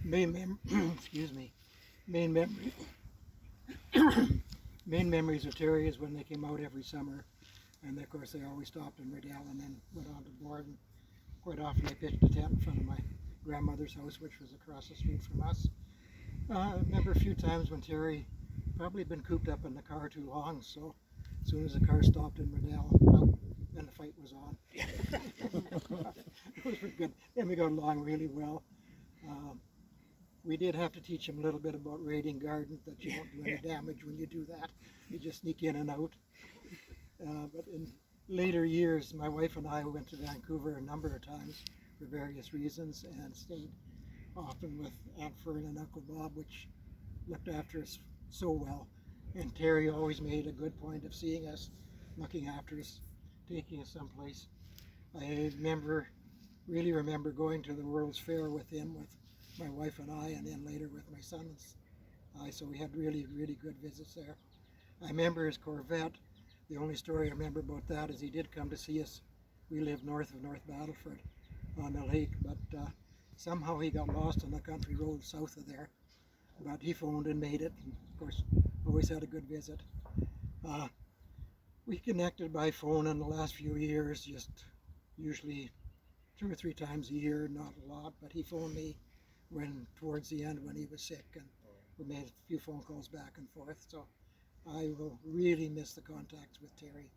Excuse me. Main memory, main memories of Terry is when they came out every summer, and of course they always stopped in Riddell and then went on to Borden. Quite often I pitched a tent in front of my grandmother's house, which was across the street from us. I remember a few times when Terry probably been cooped up in the car too long, so as soon as the car stopped in Riddell, out, and the fight was on. It was pretty good. And we got along really well. We did have to teach him a little bit about raiding gardens, that you don't do any damage when you do that. You just sneak in and out. But in later years, my wife and I went to Vancouver a number of times for various reasons and stayed often with Aunt Fern and Uncle Bob, which looked after us so well. And Terry always made a good point of seeing us, looking after us, taking us someplace. I really remember going to the World's Fair with him, with my wife and I, and then later with my sons. So we had really, really good visits there. I remember his Corvette. The only story I remember about that is he did come to see us. We lived north of North Battleford on the lake, but somehow he got lost on the country road south of there. But he phoned and made it. And of course, always had a good visit. We connected by phone in the last few years, just usually 2 or 3 times a year, not a lot, but he phoned me towards the end when he was sick, and we made a few phone calls back and forth. So I will really miss the contacts with Terry.